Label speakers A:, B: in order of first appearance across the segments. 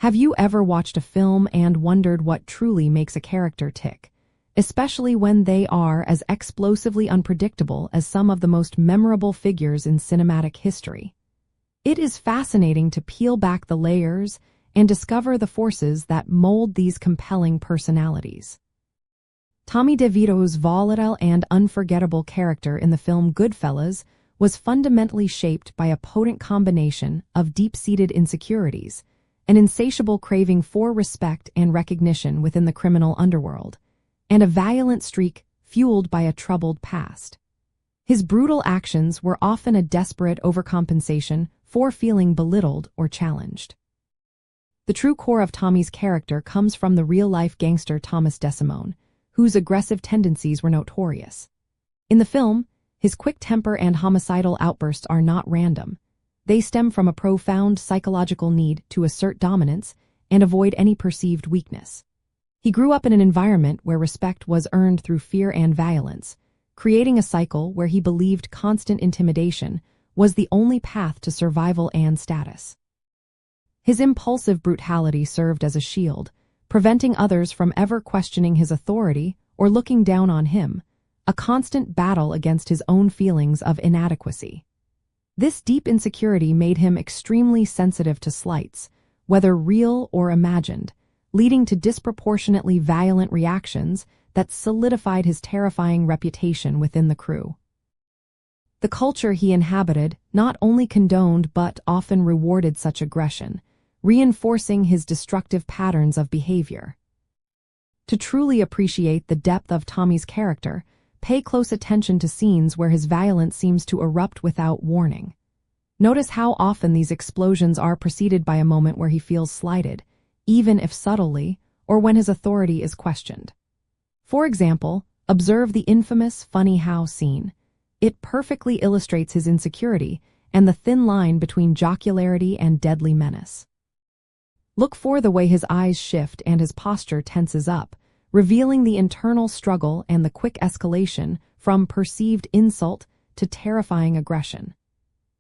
A: Have you ever watched a film and wondered what truly makes a character tick, especially when they are as explosively unpredictable as some of the most memorable figures in cinematic history? It is fascinating to peel back the layers and discover the forces that mold these compelling personalities. Tommy DeVito's volatile and unforgettable character in the film Goodfellas was fundamentally shaped by a potent combination of deep-seated insecurities, an insatiable craving for respect and recognition within the criminal underworld, and a violent streak fueled by a troubled past. His brutal actions were often a desperate overcompensation for feeling belittled or challenged. The true core of Tommy's character comes from the real-life gangster Thomas DeSimone, whose aggressive tendencies were notorious. In the film, his quick temper and homicidal outbursts are not random. They stem from a profound psychological need to assert dominance and avoid any perceived weakness. He grew up in an environment where respect was earned through fear and violence, creating a cycle where he believed constant intimidation was the only path to survival and status. His impulsive brutality served as a shield, preventing others from ever questioning his authority or looking down on him, a constant battle against his own feelings of inadequacy. This deep insecurity made him extremely sensitive to slights, whether real or imagined, leading to disproportionately violent reactions that solidified his terrifying reputation within the crew. The culture he inhabited not only condoned but often rewarded such aggression, reinforcing his destructive patterns of behavior. To truly appreciate the depth of Tommy's character, pay close attention to scenes where his violence seems to erupt without warning. Notice how often these explosions are preceded by a moment where he feels slighted, even if subtly, or when his authority is questioned. For example, observe the infamous funny how scene. It perfectly illustrates his insecurity and the thin line between jocularity and deadly menace. Look for the way his eyes shift and his posture tenses up, revealing the internal struggle and the quick escalation from perceived insult to terrifying aggression.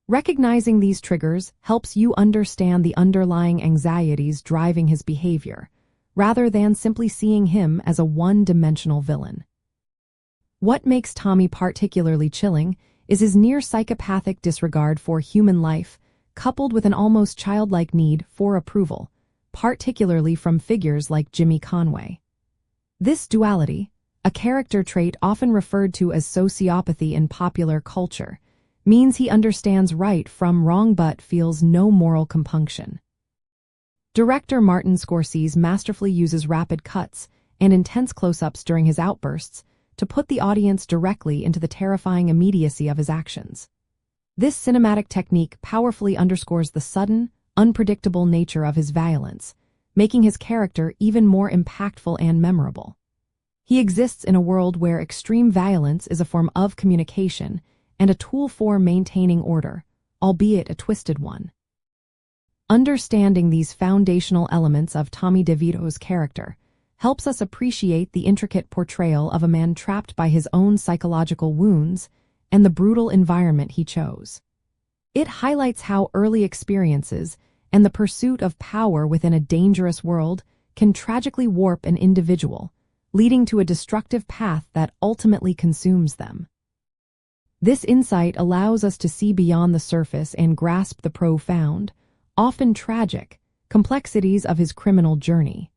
A: Recognizing these triggers helps you understand the underlying anxieties driving his behavior, rather than simply seeing him as a one-dimensional villain. What makes Tommy particularly chilling is his near-psychopathic disregard for human life, coupled with an almost childlike need for approval, particularly from figures like Jimmy Conway. This duality, a character trait often referred to as sociopathy in popular culture, means he understands right from wrong but feels no moral compunction. Director Martin Scorsese masterfully uses rapid cuts and intense close-ups during his outbursts to put the audience directly into the terrifying immediacy of his actions. This cinematic technique powerfully underscores the sudden, unpredictable nature of his violence, making his character even more impactful and memorable. He exists in a world where extreme violence is a form of communication and a tool for maintaining order, albeit a twisted one. Understanding these foundational elements of Tommy DeVito's character helps us appreciate the intricate portrayal of a man trapped by his own psychological wounds and the brutal environment he chose. It highlights how early experiences and the pursuit of power within a dangerous world can tragically warp an individual, leading to a destructive path that ultimately consumes them. This insight allows us to see beyond the surface and grasp the profound, often tragic, complexities of his criminal journey.